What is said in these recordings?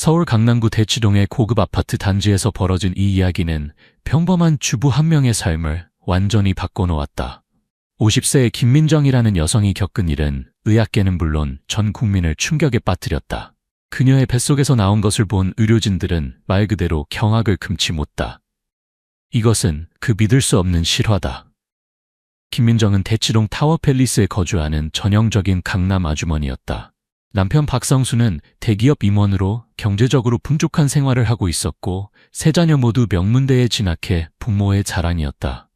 서울 강남구 대치동의 고급 아파트 단지에서 벌어진 이 이야기는 평범한 주부 한 명의 삶을 완전히 바꿔놓았다. 50세의 김민정이라는 여성이 겪은 일은 의학계는 물론 전 국민을 충격에 빠뜨렸다. 그녀의 뱃속에서 나온 것을 본 의료진들은 말 그대로 경악을 금치 못다. 이것은 그 믿을 수 없는 실화다. 김민정은 대치동 타워팰리스에 거주하는 전형적인 강남 아주머니였다. 남편 박성수는 대기업 임원으로 경제적으로 풍족한 생활을 하고 있었고 세 자녀 모두 명문대에 진학해 부모의 자랑이었다.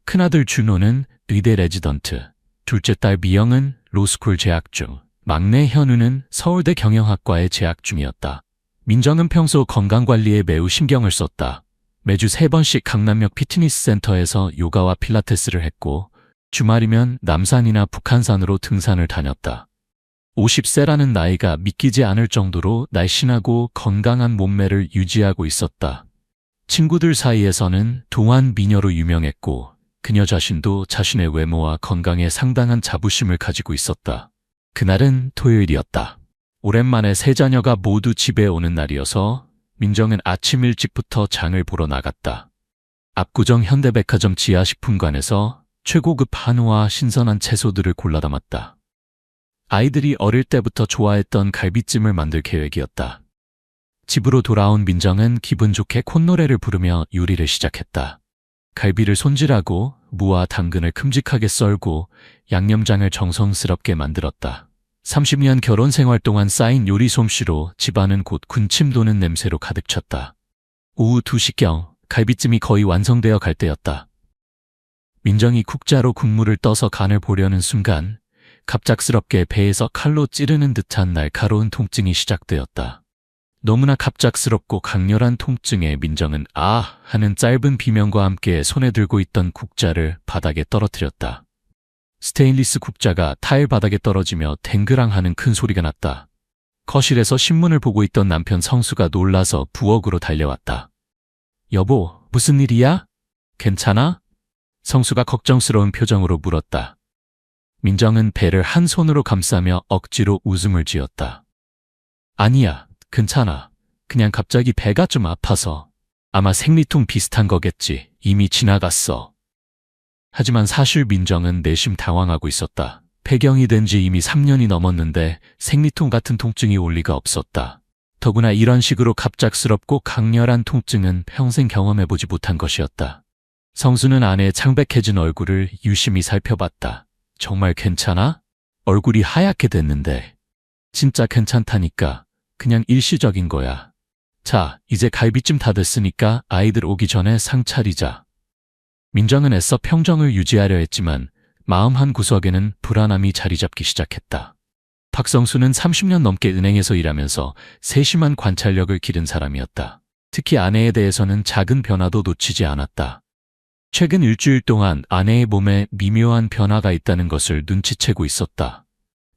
큰아들 준호는 의대 레지던트, 둘째 딸 미영은 로스쿨 재학 중, 막내 현우는 서울대 경영학과에 재학 중이었다. 민정은 평소 건강관리에 매우 신경을 썼다. 매주 3번씩 강남역 피트니스 센터에서 요가와 필라테스를 했고 주말이면 남산이나 북한산으로 등산을 다녔다. 50세라는 나이가 믿기지 않을 정도로 날씬하고 건강한 몸매를 유지하고 있었다. 친구들 사이에서는 동안 미녀로 유명했고 그녀 자신도 자신의 외모와 건강에 상당한 자부심을 가지고 있었다. 그날은 토요일이었다. 오랜만에 세 자녀가 모두 집에 오는 날이어서 민정은 아침 일찍부터 장을 보러 나갔다. 압구정 현대백화점 지하식품관에서 최고급 한우와 신선한 채소들을 골라 담았다. 아이들이 어릴 때부터 좋아했던 갈비찜을 만들 계획이었다. 집으로 돌아온 민정은 기분 좋게 콧노래를 부르며 요리를 시작했다. 갈비를 손질하고 무와 당근을 큼직하게 썰고 양념장을 정성스럽게 만들었다. 30년 결혼 생활 동안 쌓인 요리 솜씨로 집안은 곧 군침 도는 냄새로 가득 찼다. 오후 2시경 갈비찜이 거의 완성되어 갈 때였다. 민정이 국자로 국물을 떠서 간을 보려는 순간 갑작스럽게 배에서 칼로 찌르는 듯한 날카로운 통증이 시작되었다. 너무나 갑작스럽고 강렬한 통증에 민정은 아 하는 짧은 비명과 함께 손에 들고 있던 국자를 바닥에 떨어뜨렸다. 스테인리스 국자가 타일 바닥에 떨어지며 댕그랑 하는 큰 소리가 났다. 거실에서 신문을 보고 있던 남편 성수가 놀라서 부엌으로 달려왔다. 여보, 무슨 일이야? 괜찮아? 성수가 걱정스러운 표정으로 물었다. 민정은 배를 한 손으로 감싸며 억지로 웃음을 지었다. 아니야, 괜찮아. 그냥 갑자기 배가 좀 아파서. 아마 생리통 비슷한 거겠지. 이미 지나갔어. 하지만 사실 민정은 내심 당황하고 있었다. 폐경이 된 지 이미 3년이 넘었는데 생리통 같은 통증이 올 리가 없었다. 더구나 이런 식으로 갑작스럽고 강렬한 통증은 평생 경험해보지 못한 것이었다. 성수는 아내의 창백해진 얼굴을 유심히 살펴봤다. 정말 괜찮아? 얼굴이 하얗게 됐는데. 진짜 괜찮다니까. 그냥 일시적인 거야. 자, 이제 갈비찜 다 됐으니까 아이들 오기 전에 상 차리자. 민정은 애써 평정을 유지하려 했지만 마음 한 구석에는 불안함이 자리 잡기 시작했다. 박성수는 30년 넘게 은행에서 일하면서 세심한 관찰력을 기른 사람이었다. 특히 아내에 대해서는 작은 변화도 놓치지 않았다. 최근 일주일 동안 아내의 몸에 미묘한 변화가 있다는 것을 눈치채고 있었다.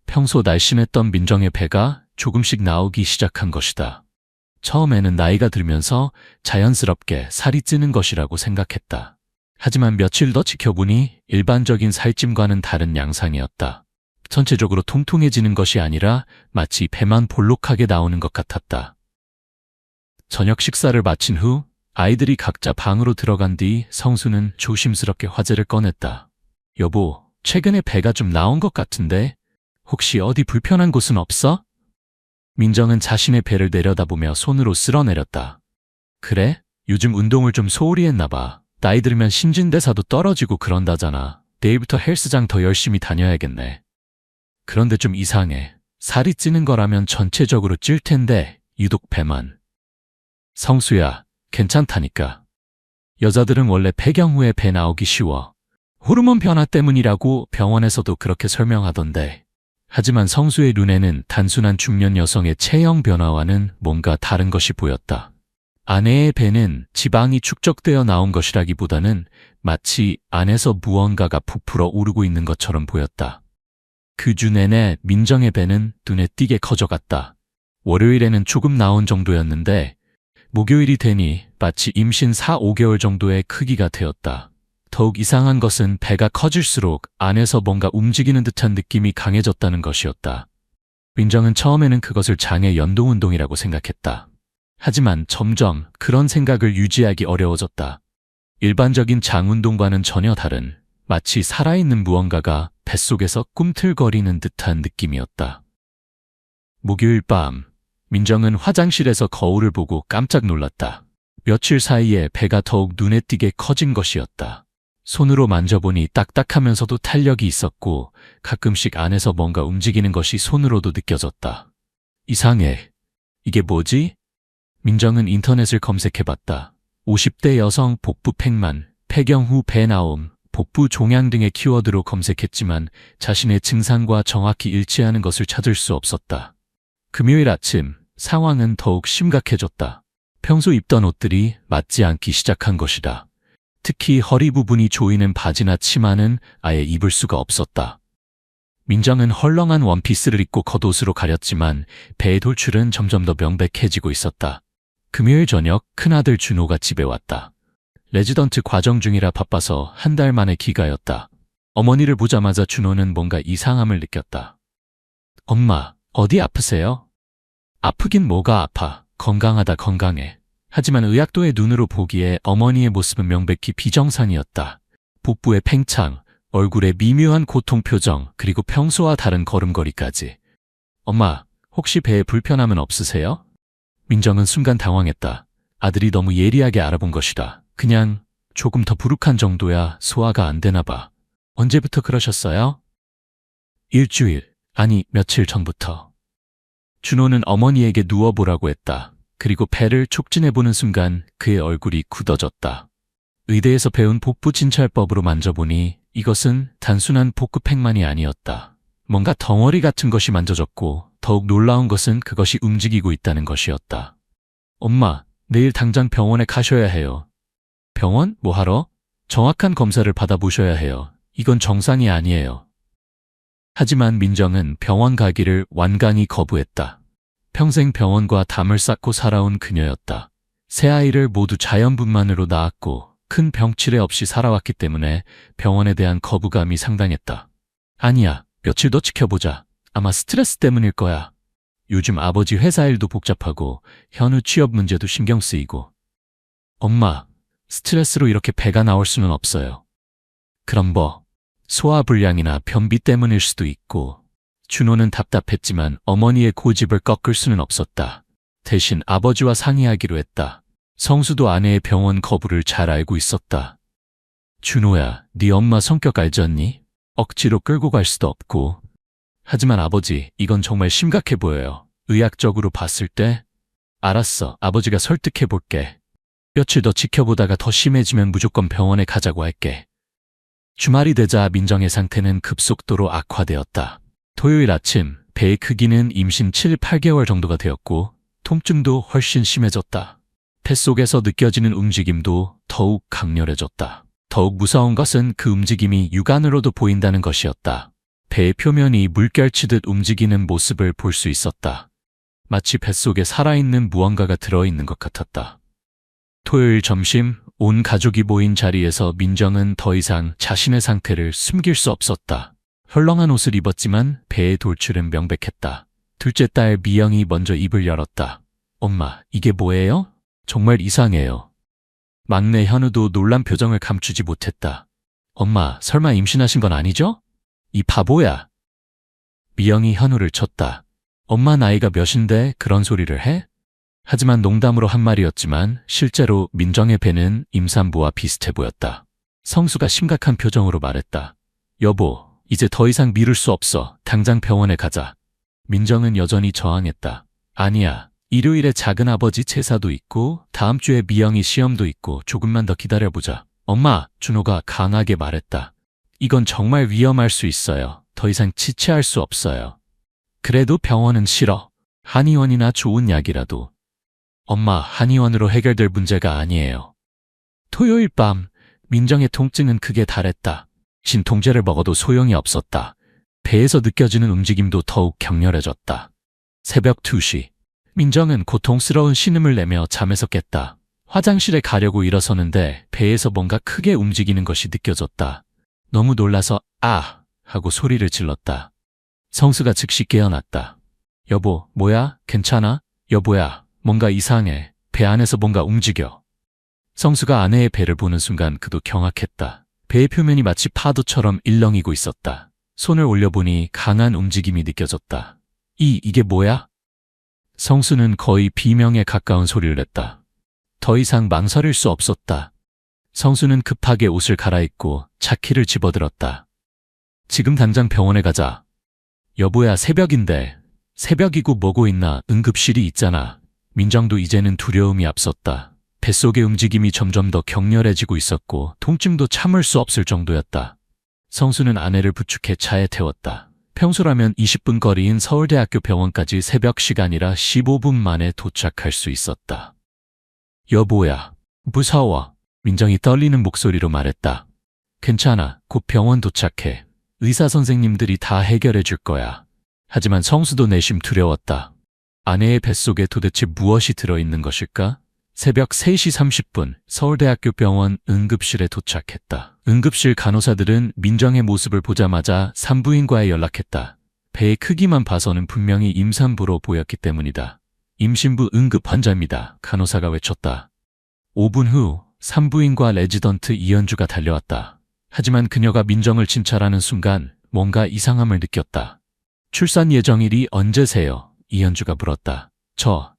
평소 날씬했던 민정의 배가 조금씩 나오기 시작한 것이다. 처음에는 나이가 들면서 자연스럽게 살이 찌는 것이라고 생각했다. 하지만 며칠 더 지켜보니 일반적인 살찜과는 다른 양상이었다. 전체적으로 통통해지는 것이 아니라 마치 배만 볼록하게 나오는 것 같았다. 저녁 식사를 마친 후 아이들이 각자 방으로 들어간 뒤 성수는 조심스럽게 화제를 꺼냈다. 여보, 최근에 배가 좀 나온 것 같은데 혹시 어디 불편한 곳은 없어? 민정은 자신의 배를 내려다보며 손으로 쓸어내렸다. 그래? 요즘 운동을 좀 소홀히 했나 봐. 나이 들면 신진대사도 떨어지고 그런다잖아. 내일부터 헬스장 더 열심히 다녀야겠네. 그런데 좀 이상해. 살이 찌는 거라면 전체적으로 찔 텐데 유독 배만. 성수야, 괜찮다니까. 여자들은 원래 폐경 후에 배 나오기 쉬워. 호르몬 변화 때문이라고 병원에서도 그렇게 설명하던데. 하지만 성수의 눈에는 단순한 중년 여성의 체형 변화와는 뭔가 다른 것이 보였다. 아내의 배는 지방이 축적되어 나온 것이라기보다는 마치 안에서 무언가가 부풀어 오르고 있는 것처럼 보였다. 그 주 내내 민정의 배는 눈에 띄게 커져갔다. 월요일에는 조금 나온 정도였는데 목요일이 되니 마치 임신 4, 5개월 정도의 크기가 되었다. 더욱 이상한 것은 배가 커질수록 안에서 뭔가 움직이는 듯한 느낌이 강해졌다는 것이었다. 민정은 처음에는 그것을 장의 연동운동이라고 생각했다. 하지만 점점 그런 생각을 유지하기 어려워졌다. 일반적인 장운동과는 전혀 다른 마치 살아있는 무언가가 뱃속에서 꿈틀거리는 듯한 느낌이었다. 목요일 밤, 민정은 화장실에서 거울을 보고 깜짝 놀랐다. 며칠 사이에 배가 더욱 눈에 띄게 커진 것이었다. 손으로 만져보니 딱딱하면서도 탄력이 있었고 가끔씩 안에서 뭔가 움직이는 것이 손으로도 느껴졌다. 이상해. 이게 뭐지? 민정은 인터넷을 검색해봤다. 50대 여성 복부 팽만, 폐경 후 배 나옴, 복부 종양 등의 키워드로 검색했지만 자신의 증상과 정확히 일치하는 것을 찾을 수 없었다. 금요일 아침, 상황은 더욱 심각해졌다. 평소 입던 옷들이 맞지 않기 시작한 것이다. 특히 허리 부분이 조이는 바지나 치마는 아예 입을 수가 없었다. 민정은 헐렁한 원피스를 입고 겉옷으로 가렸지만 배의 돌출은 점점 더 명백해지고 있었다. 금요일 저녁 큰아들 준호가 집에 왔다. 레지던트 과정 중이라 바빠서 한 달 만에 귀가였다. 어머니를 보자마자 준호는 뭔가 이상함을 느꼈다. 엄마, 어디 아프세요? 아프긴 뭐가 아파. 건강하다 건강해. 하지만 의학도의 눈으로 보기에 어머니의 모습은 명백히 비정상이었다. 복부의 팽창, 얼굴에 미묘한 고통 표정, 그리고 평소와 다른 걸음걸이까지. 엄마, 혹시 배에 불편함은 없으세요? 민정은 순간 당황했다. 아들이 너무 예리하게 알아본 것이다. 그냥 조금 더 부룩한 정도야. 소화가 안 되나 봐. 언제부터 그러셨어요? 일주일, 아니 며칠 전부터. 준호는 어머니에게 누워보라고 했다. 그리고 배를 촉진해보는 순간 그의 얼굴이 굳어졌다. 의대에서 배운 복부 진찰법으로 만져보니 이것은 단순한 복부팽만이 아니었다. 뭔가 덩어리 같은 것이 만져졌고 더욱 놀라운 것은 그것이 움직이고 있다는 것이었다. 엄마, 내일 당장 병원에 가셔야 해요. 병원? 뭐하러? 정확한 검사를 받아보셔야 해요. 이건 정상이 아니에요. 하지만 민정은 병원 가기를 완강히 거부했다. 평생 병원과 담을 쌓고 살아온 그녀였다. 세 아이를 모두 자연분만으로 낳았고 큰 병치레 없이 살아왔기 때문에 병원에 대한 거부감이 상당했다. 아니야, 며칠 더 지켜보자. 아마 스트레스 때문일 거야. 요즘 아버지 회사 일도 복잡하고 현우 취업 문제도 신경 쓰이고. 엄마, 스트레스로 이렇게 배가 나올 수는 없어요. 그럼 뭐, 소화불량이나 변비 때문일 수도 있고. 준호는 답답했지만 어머니의 고집을 꺾을 수는 없었다. 대신 아버지와 상의하기로 했다. 성수도 아내의 병원 거부를 잘 알고 있었다. 준호야, 네 엄마 성격 알잖니? 억지로 끌고 갈 수도 없고. 하지만 아버지, 이건 정말 심각해 보여요. 의학적으로 봤을 때. 알았어, 아버지가 설득해 볼게. 며칠 더 지켜보다가 더 심해지면 무조건 병원에 가자고 할게. 주말이 되자 민정의 상태는 급속도로 악화되었다. 토요일 아침, 배의 크기는 임신 7, 8개월 정도가 되었고 통증도 훨씬 심해졌다. 뱃속에서 느껴지는 움직임도 더욱 강렬해졌다. 더욱 무서운 것은 그 움직임이 육안으로도 보인다는 것이었다. 배의 표면이 물결치듯 움직이는 모습을 볼 수 있었다. 마치 뱃속에 살아있는 무언가가 들어있는 것 같았다. 토요일 점심, 온 가족이 모인 자리에서 민정은 더 이상 자신의 상태를 숨길 수 없었다. 헐렁한 옷을 입었지만 배의 돌출은 명백했다. 둘째 딸 미영이 먼저 입을 열었다. 엄마, 이게 뭐예요? 정말 이상해요. 막내 현우도 놀란 표정을 감추지 못했다. 엄마, 설마 임신하신 건 아니죠? 이 바보야. 미영이 현우를 쳤다. 엄마 나이가 몇인데 그런 소리를 해? 하지만 농담으로 한 말이었지만 실제로 민정의 배는 임산부와 비슷해 보였다. 성수가 심각한 표정으로 말했다. 여보, 이제 더 이상 미룰 수 없어. 당장 병원에 가자. 민정은 여전히 저항했다. 아니야. 일요일에 작은아버지 제사도 있고 다음 주에 미영이 시험도 있고 조금만 더 기다려보자. 엄마, 준호가 강하게 말했다. 이건 정말 위험할 수 있어요. 더 이상 지체할 수 없어요. 그래도 병원은 싫어. 한의원이나 좋은 약이라도. 엄마, 한의원으로 해결될 문제가 아니에요. 토요일 밤, 민정의 통증은 극에 달했다. 진통제를 먹어도 소용이 없었다. 배에서 느껴지는 움직임도 더욱 격렬해졌다. 새벽 2시, 민정은 고통스러운 신음을 내며 잠에서 깼다. 화장실에 가려고 일어서는데 배에서 뭔가 크게 움직이는 것이 느껴졌다. 너무 놀라서 아! 하고 소리를 질렀다. 성수가 즉시 깨어났다. 여보, 뭐야? 괜찮아? 여보야, 뭔가 이상해. 배 안에서 뭔가 움직여. 성수가 아내의 배를 보는 순간 그도 경악했다. 배의 표면이 마치 파도처럼 일렁이고 있었다. 손을 올려보니 강한 움직임이 느껴졌다. 이게 뭐야? 성수는 거의 비명에 가까운 소리를 냈다. 더 이상 망설일 수 없었다. 성수는 급하게 옷을 갈아입고 차키를 집어들었다. 지금 당장 병원에 가자. 여보야, 새벽인데. 새벽이고 뭐고 있나. 응급실이 있잖아. 민정도 이제는 두려움이 앞섰다. 뱃속의 움직임이 점점 더 격렬해지고 있었고 통증도 참을 수 없을 정도였다. 성수는 아내를 부축해 차에 태웠다. 평소라면 20분 거리인 서울대학교 병원까지 새벽 시간이라 15분 만에 도착할 수 있었다. 여보야, 무서워. 민정이 떨리는 목소리로 말했다. 괜찮아. 곧 병원 도착해. 의사 선생님들이 다 해결해 줄 거야. 하지만 성수도 내심 두려웠다. 아내의 뱃속에 도대체 무엇이 들어있는 것일까? 새벽 3시 30분 서울대학교 병원 응급실에 도착했다. 응급실 간호사들은 민정의 모습을 보자마자 산부인과에 연락했다. 배의 크기만 봐서는 분명히 임산부로 보였기 때문이다. 임신부 응급 환자입니다. 간호사가 외쳤다. 5분 후 산부인과 레지던트 이현주가 달려왔다. 하지만 그녀가 민정을 진찰하는 순간 뭔가 이상함을 느꼈다. 출산 예정일이 언제세요? 이현주가 물었다.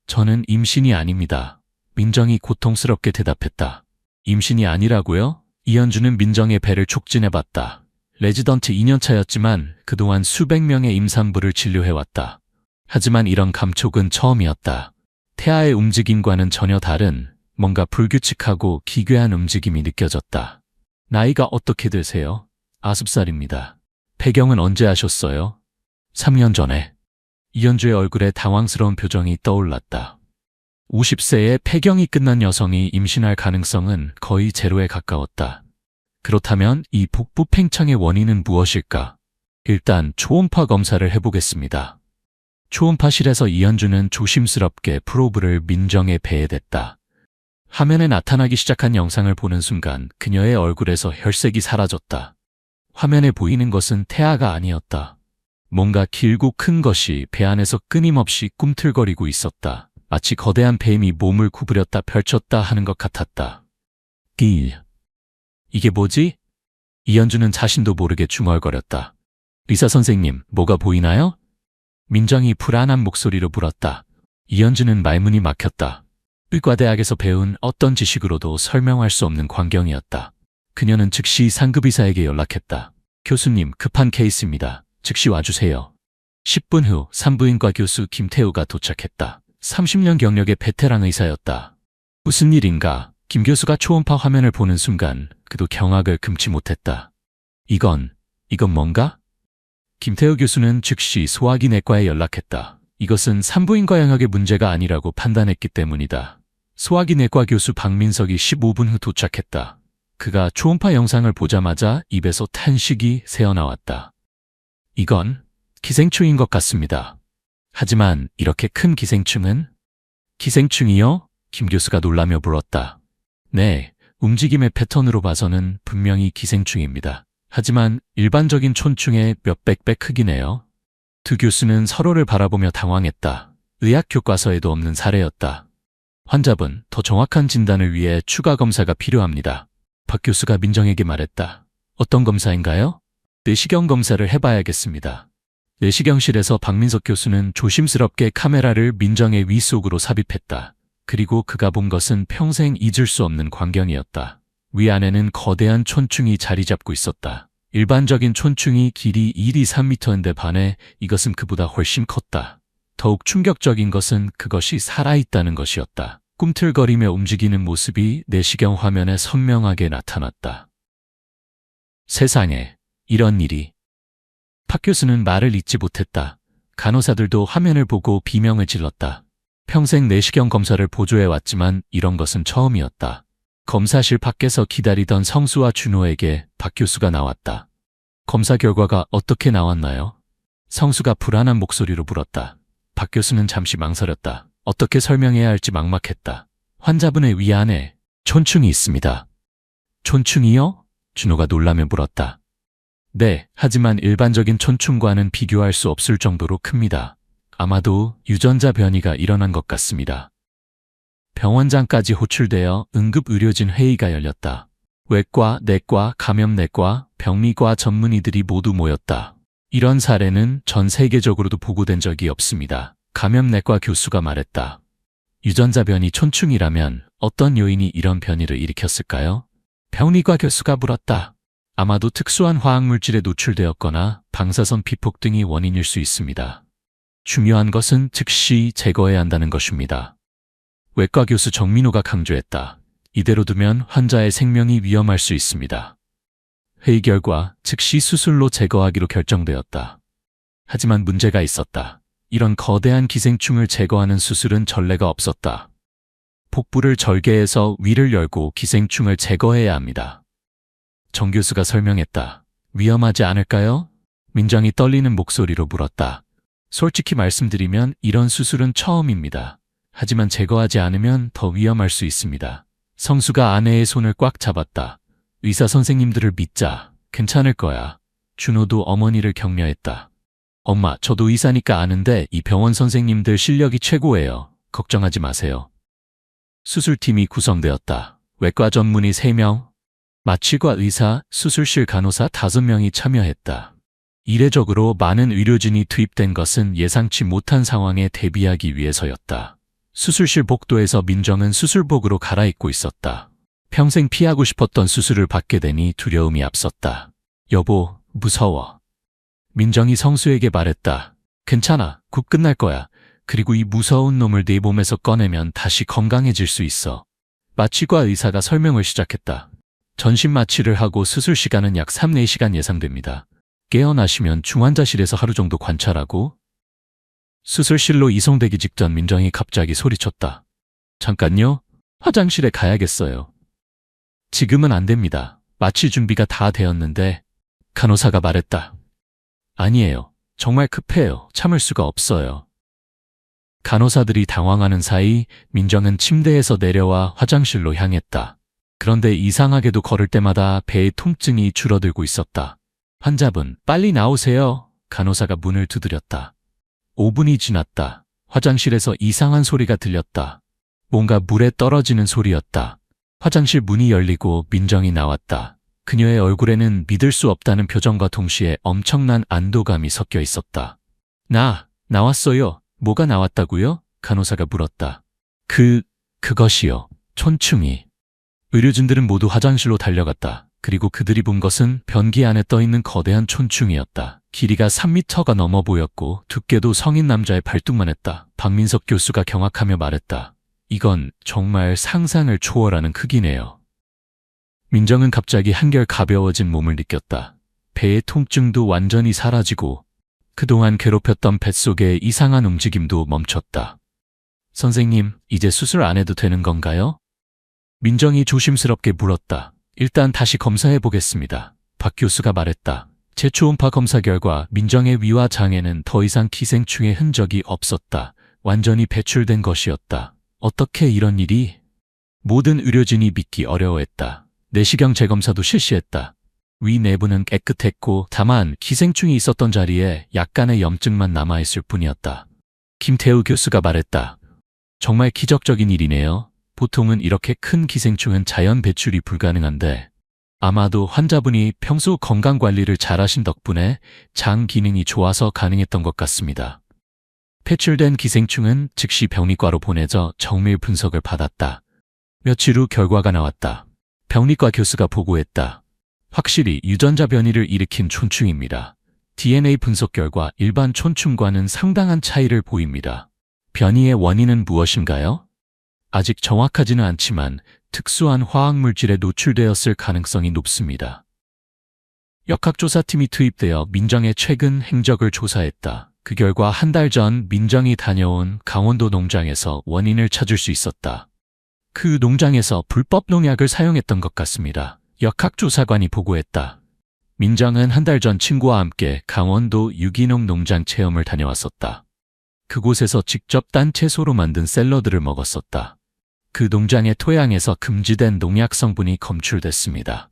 저는 임신이 아닙니다. 민정이 고통스럽게 대답했다. 임신이 아니라고요? 이현주는 민정의 배를 촉진해봤다. 레지던트 2년차였지만 그동안 수백 명의 임산부를 진료해왔다. 하지만 이런 감촉은 처음이었다. 태아의 움직임과는 전혀 다른 뭔가 불규칙하고 기괴한 움직임이 느껴졌다. 나이가 어떻게 되세요? 9살입니다. 배경은 언제 하셨어요? 3년 전에. 이현주의 얼굴에 당황스러운 표정이 떠올랐다. 50세에 폐경이 끝난 여성이 임신할 가능성은 거의 제로에 가까웠다. 그렇다면 이 복부 팽창의 원인은 무엇일까? 일단 초음파 검사를 해보겠습니다. 초음파실에서 이현주는 조심스럽게 프로브를 민정의 배에 댔다. 화면에 나타나기 시작한 영상을 보는 순간 그녀의 얼굴에서 혈색이 사라졌다. 화면에 보이는 것은 태아가 아니었다. 뭔가 길고 큰 것이 배 안에서 끊임없이 꿈틀거리고 있었다. 마치 거대한 뱀이 몸을 구부렸다 펼쳤다 하는 것 같았다. 이게 뭐지? 이현주는 자신도 모르게 중얼거렸다. 의사 선생님, 뭐가 보이나요? 민정이 불안한 목소리로 물었다. 이현주는 말문이 막혔다. 의과대학에서 배운 어떤 지식으로도 설명할 수 없는 광경이었다. 그녀는 즉시 상급의사에게 연락했다. 교수님, 급한 케이스입니다. 즉시 와주세요. 10분 후 산부인과 교수 김태우가 도착했다. 30년 경력의 베테랑 의사였다. 무슨 일인가? 김 교수가 초음파 화면을 보는 순간 그도 경악을 금치 못했다. 이건 뭔가? 김태우 교수는 즉시 소화기 내과에 연락했다. 이것은 산부인과 영역의 문제가 아니라고 판단했기 때문이다. 소화기 내과 교수 박민석이 15분 후 도착했다. 그가 초음파 영상을 보자마자 입에서 탄식이 새어나왔다. 이건 기생충인 것 같습니다. 하지만 이렇게 큰 기생충은? 기생충이요? 김 교수가 놀라며 물었다. 네, 움직임의 패턴으로 봐서는 분명히 기생충입니다. 하지만 일반적인 촌충의 몇백 배 크기네요. 두 교수는 서로를 바라보며 당황했다. 의학 교과서에도 없는 사례였다. 환자분, 더 정확한 진단을 위해 추가 검사가 필요합니다. 박 교수가 민정에게 말했다. 어떤 검사인가요? 내시경 검사를 해봐야겠습니다. 내시경실에서 박민석 교수는 조심스럽게 카메라를 민정의 위 속으로 삽입했다. 그리고 그가 본 것은 평생 잊을 수 없는 광경이었다. 위 안에는 거대한 촌충이 자리 잡고 있었다. 일반적인 촌충이 길이 1-3m인데 반해 이것은 그보다 훨씬 컸다. 더욱 충격적인 것은 그것이 살아있다는 것이었다. 꿈틀거리며 움직이는 모습이 내시경 화면에 선명하게 나타났다. 세상에, 이런 일이. 박 교수는 말을 잇지 못했다. 간호사들도 화면을 보고 비명을 질렀다. 평생 내시경 검사를 보조해왔지만 이런 것은 처음이었다. 검사실 밖에서 기다리던 성수와 준호에게 박 교수가 나왔다. 검사 결과가 어떻게 나왔나요? 성수가 불안한 목소리로 물었다. 박 교수는 잠시 망설였다. 어떻게 설명해야 할지 막막했다. 환자분의 위 안에 촌충이 있습니다. 촌충이요? 준호가 놀라며 물었다. 네, 하지만 일반적인 촌충과는 비교할 수 없을 정도로 큽니다. 아마도 유전자 변이가 일어난 것 같습니다. 병원장까지 호출되어 응급의료진 회의가 열렸다. 외과, 내과, 감염내과, 병리과 전문의들이 모두 모였다. 이런 사례는 전 세계적으로도 보고된 적이 없습니다. 감염내과 교수가 말했다. 유전자 변이 촌충이라면 어떤 요인이 이런 변이를 일으켰을까요? 병리과 교수가 물었다. 아마도 특수한 화학물질에 노출되었거나 방사선 피폭 등이 원인일 수 있습니다. 중요한 것은 즉시 제거해야 한다는 것입니다. 외과 교수 정민호가 강조했다. 이대로 두면 환자의 생명이 위험할 수 있습니다. 회의 결과 즉시 수술로 제거하기로 결정되었다. 하지만 문제가 있었다. 이런 거대한 기생충을 제거하는 수술은 전례가 없었다. 복부를 절개해서 위를 열고 기생충을 제거해야 합니다. 정 교수가 설명했다. 위험하지 않을까요? 민정이 떨리는 목소리로 물었다. 솔직히 말씀드리면 이런 수술은 처음입니다. 하지만 제거하지 않으면 더 위험할 수 있습니다. 성수가 아내의 손을 꽉 잡았다. 의사 선생님들을 믿자. 괜찮을 거야. 준호도 어머니를 격려했다. 엄마, 저도 의사니까 아는데 이 병원 선생님들 실력이 최고예요. 걱정하지 마세요. 수술팀이 구성되었다. 외과 전문의 3명, 마취과 의사, 수술실 간호사 5명이 참여했다. 이례적으로 많은 의료진이 투입된 것은 예상치 못한 상황에 대비하기 위해서였다. 수술실 복도에서 민정은 수술복으로 갈아입고 있었다. 평생 피하고 싶었던 수술을 받게 되니 두려움이 앞섰다. 여보, 무서워. 민정이 성수에게 말했다. 괜찮아, 곧 끝날 거야. 그리고 이 무서운 놈을 네 몸에서 꺼내면 다시 건강해질 수 있어. 마취과 의사가 설명을 시작했다. 전신 마취를 하고 수술 시간은 약 3-4시간 예상됩니다. 깨어나시면 중환자실에서 하루 정도 관찰하고. 수술실로 이송되기 직전 민정이 갑자기 소리쳤다. 잠깐요. 화장실에 가야겠어요. 지금은 안 됩니다. 마취 준비가 다 되었는데. 간호사가 말했다. 아니에요. 정말 급해요. 참을 수가 없어요. 간호사들이 당황하는 사이 민정은 침대에서 내려와 화장실로 향했다. 그런데 이상하게도 걸을 때마다 배의 통증이 줄어들고 있었다. 환자분, 빨리 나오세요. 간호사가 문을 두드렸다. 5분이 지났다. 화장실에서 이상한 소리가 들렸다. 뭔가 물에 떨어지는 소리였다. 화장실 문이 열리고 민정이 나왔다. 그녀의 얼굴에는 믿을 수 없다는 표정과 동시에 엄청난 안도감이 섞여 있었다. 나왔어요. 뭐가 나왔다고요? 간호사가 물었다. 그것이요. 촌충이. 의료진들은 모두 화장실로 달려갔다. 그리고 그들이 본 것은 변기 안에 떠있는 거대한 촌충이었다. 길이가 3m가 넘어 보였고 두께도 성인 남자의 발뚝만 했다. 박민석 교수가 경악하며 말했다. 이건 정말 상상을 초월하는 크기네요. 민정은 갑자기 한결 가벼워진 몸을 느꼈다. 배의 통증도 완전히 사라지고 그동안 괴롭혔던 뱃속의 이상한 움직임도 멈췄다. 선생님, 이제 수술 안 해도 되는 건가요? 민정이 조심스럽게 물었다. 일단 다시 검사해 보겠습니다. 박 교수가 말했다. 제 초음파 검사 결과 민정의 위와 장에는 더 이상 기생충의 흔적이 없었다. 완전히 배출된 것이었다. 어떻게 이런 일이? 모든 의료진이 믿기 어려워했다. 내시경 재검사도 실시했다. 위 내부는 깨끗했고 다만 기생충이 있었던 자리에 약간의 염증만 남아있을 뿐이었다. 김태우 교수가 말했다. 정말 기적적인 일이네요. 보통은 이렇게 큰 기생충은 자연 배출이 불가능한데 아마도 환자분이 평소 건강관리를 잘하신 덕분에 장 기능이 좋아서 가능했던 것 같습니다. 배출된 기생충은 즉시 병리과로 보내져 정밀 분석을 받았다. 며칠 후 결과가 나왔다. 병리과 교수가 보고했다. 확실히 유전자 변이를 일으킨 촌충입니다. DNA 분석 결과 일반 촌충과는 상당한 차이를 보입니다. 변이의 원인은 무엇인가요? 아직 정확하지는 않지만 특수한 화학물질에 노출되었을 가능성이 높습니다. 역학조사팀이 투입되어 민정의 최근 행적을 조사했다. 그 결과 한 달 전 민정이 다녀온 강원도 농장에서 원인을 찾을 수 있었다. 그 농장에서 불법 농약을 사용했던 것 같습니다. 역학조사관이 보고했다. 민정은 한 달 전 친구와 함께 강원도 유기농 농장 체험을 다녀왔었다. 그곳에서 직접 딴 채소로 만든 샐러드를 먹었었다. 그 농장의 토양에서 금지된 농약 성분이 검출됐습니다.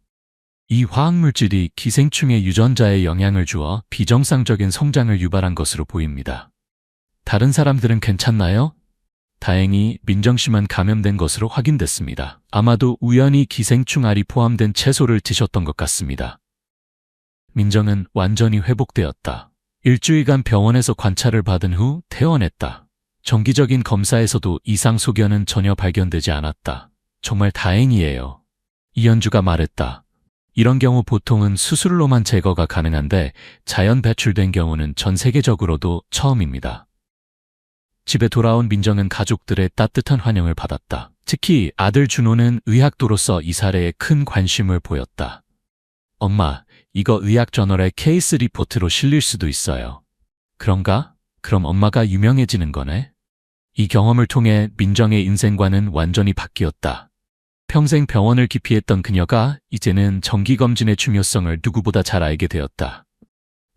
이 화학물질이 기생충의 유전자에 영향을 주어 비정상적인 성장을 유발한 것으로 보입니다. 다른 사람들은 괜찮나요? 다행히 민정 씨만 감염된 것으로 확인됐습니다. 아마도 우연히 기생충 알이 포함된 채소를 드셨던 것 같습니다. 민정은 완전히 회복되었다. 일주일간 병원에서 관찰을 받은 후 퇴원했다. 정기적인 검사에서도 이상 소견은 전혀 발견되지 않았다. 정말 다행이에요. 이현주가 말했다. 이런 경우 보통은 수술로만 제거가 가능한데 자연 배출된 경우는 전 세계적으로도 처음입니다. 집에 돌아온 민정은 가족들의 따뜻한 환영을 받았다. 특히 아들 준호는 의학도로서 이 사례에 큰 관심을 보였다. 엄마, 이거 의학저널에 케이스 리포트로 실릴 수도 있어요. 그런가? 그럼 엄마가 유명해지는 거네? 이 경험을 통해 민정의 인생관은 완전히 바뀌었다. 평생 병원을 기피했던 그녀가 이제는 정기검진의 중요성을 누구보다 잘 알게 되었다.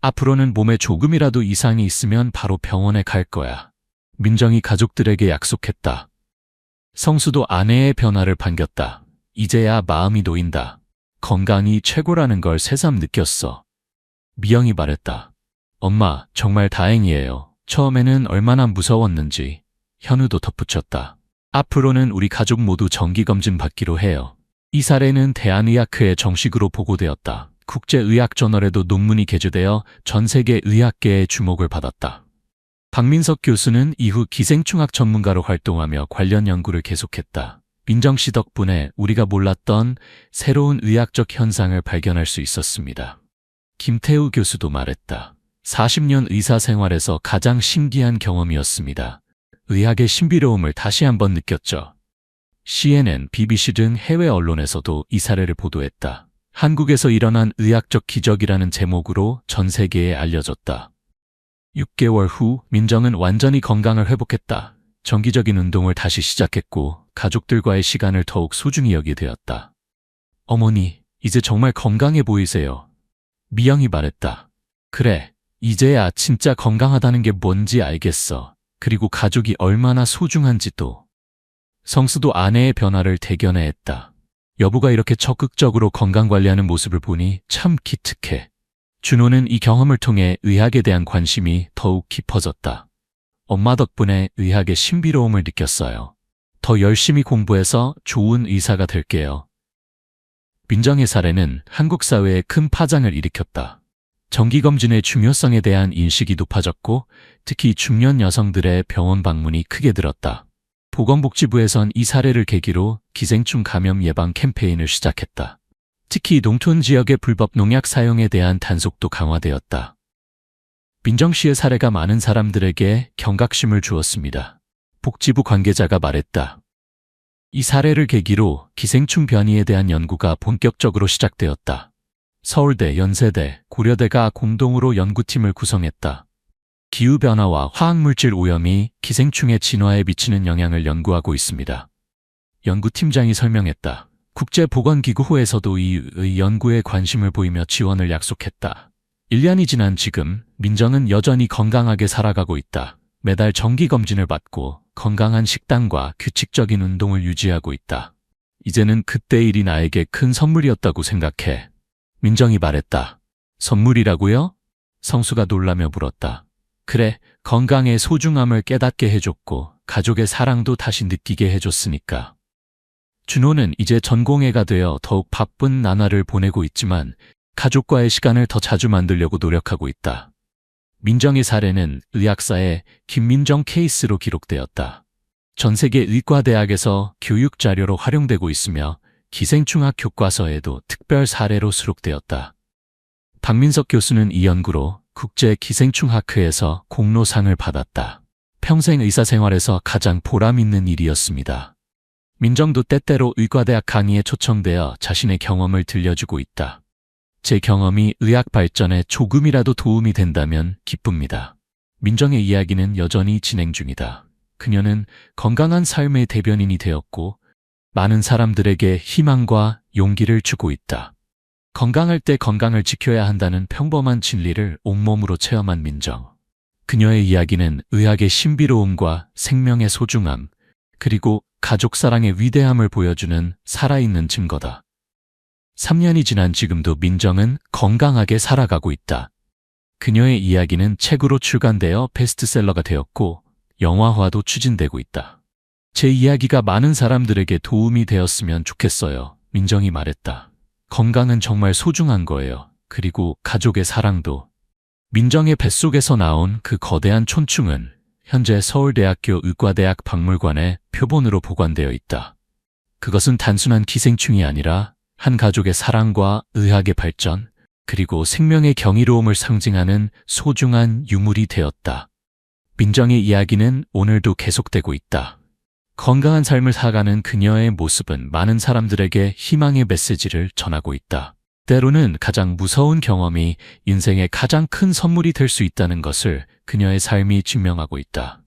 앞으로는 몸에 조금이라도 이상이 있으면 바로 병원에 갈 거야. 민정이 가족들에게 약속했다. 성수도 아내의 변화를 반겼다. 이제야 마음이 놓인다. 건강이 최고라는 걸 새삼 느꼈어. 미영이 말했다. 엄마, 정말 다행이에요. 처음에는 얼마나 무서웠는지. 현우도 덧붙였다. 앞으로는 우리 가족 모두 정기검진 받기로 해요. 이 사례는 대한의학회에 정식으로 보고되었다. 국제의학저널에도 논문이 게재되어 전 세계 의학계의 주목을 받았다. 박민석 교수는 이후 기생충학 전문가로 활동하며 관련 연구를 계속했다. 민정 씨 덕분에 우리가 몰랐던 새로운 의학적 현상을 발견할 수 있었습니다. 김태우 교수도 말했다. 40년 의사 생활에서 가장 신기한 경험이었습니다. 의학의 신비로움을 다시 한번 느꼈죠. CNN, BBC 등 해외 언론에서도 이 사례를 보도했다. 한국에서 일어난 의학적 기적이라는 제목으로 전 세계에 알려졌다. 6개월 후 민정은 완전히 건강을 회복했다. 정기적인 운동을 다시 시작했고 가족들과의 시간을 더욱 소중히 여기게 되었다. 어머니, 이제 정말 건강해 보이세요. 미영이 말했다. 그래, 이제야 진짜 건강하다는 게 뭔지 알겠어. 그리고 가족이 얼마나 소중한지도. 성수도 아내의 변화를 대견해 했다. 여보가 이렇게 적극적으로 건강관리하는 모습을 보니 참 기특해. 준호는 이 경험을 통해 의학에 대한 관심이 더욱 깊어졌다. 엄마 덕분에 의학의 신비로움을 느꼈어요. 더 열심히 공부해서 좋은 의사가 될게요. 민정의 사례는 한국 사회에 큰 파장을 일으켰다. 정기검진의 중요성에 대한 인식이 높아졌고 특히 중년 여성들의 병원 방문이 크게 늘었다. 보건복지부에선 이 사례를 계기로 기생충 감염 예방 캠페인을 시작했다. 특히 농촌 지역의 불법 농약 사용에 대한 단속도 강화되었다. 민정 씨의 사례가 많은 사람들에게 경각심을 주었습니다. 복지부 관계자가 말했다. 이 사례를 계기로 기생충 변이에 대한 연구가 본격적으로 시작되었다. 서울대, 연세대, 고려대가 공동으로 연구팀을 구성했다. 기후변화와 화학물질 오염이 기생충의 진화에 미치는 영향을 연구하고 있습니다. 연구팀장이 설명했다. 국제보건기구호에서도 이 연구에 관심을 보이며 지원을 약속했다. 1년이 지난 지금 민정은 여전히 건강하게 살아가고 있다. 매달 정기검진을 받고 건강한 식단과 규칙적인 운동을 유지하고 있다. 이제는 그때 일이 나에게 큰 선물이었다고 생각해. 민정이 말했다. 선물이라고요? 성수가 놀라며 물었다. 그래, 건강의 소중함을 깨닫게 해줬고 가족의 사랑도 다시 느끼게 해줬으니까. 준호는 이제 전공의가 되어 더욱 바쁜 나날을 보내고 있지만 가족과의 시간을 더 자주 만들려고 노력하고 있다. 민정의 사례는 의학사의 김민정 케이스로 기록되었다. 전 세계 의과대학에서 교육 자료로 활용되고 있으며 기생충학 교과서에도 특별 사례로 수록되었다. 박민석 교수는 이 연구로 국제기생충학회에서 공로상을 받았다. 평생 의사생활에서 가장 보람 있는 일이었습니다. 민정도 때때로 의과대학 강의에 초청되어 자신의 경험을 들려주고 있다. 제 경험이 의학 발전에 조금이라도 도움이 된다면 기쁩니다. 민정의 이야기는 여전히 진행 중이다. 그녀는 건강한 삶의 대변인이 되었고 많은 사람들에게 희망과 용기를 주고 있다. 건강할 때 건강을 지켜야 한다는 평범한 진리를 온몸으로 체험한 민정. 그녀의 이야기는 의학의 신비로움과 생명의 소중함, 그리고 가족 사랑의 위대함을 보여주는 살아있는 증거다. 3년이 지난 지금도 민정은 건강하게 살아가고 있다. 그녀의 이야기는 책으로 출간되어 베스트셀러가 되었고 영화화도 추진되고 있다. 제 이야기가 많은 사람들에게 도움이 되었으면 좋겠어요. 민정이 말했다. 건강은 정말 소중한 거예요. 그리고 가족의 사랑도. 민정의 뱃속에서 나온 그 거대한 촌충은 현재 서울대학교 의과대학 박물관에 표본으로 보관되어 있다. 그것은 단순한 기생충이 아니라 한 가족의 사랑과 의학의 발전, 그리고 생명의 경이로움을 상징하는 소중한 유물이 되었다. 민정의 이야기는 오늘도 계속되고 있다. 건강한 삶을 살아가는 그녀의 모습은 많은 사람들에게 희망의 메시지를 전하고 있다. 때로는 가장 무서운 경험이 인생의 가장 큰 선물이 될 수 있다는 것을 그녀의 삶이 증명하고 있다.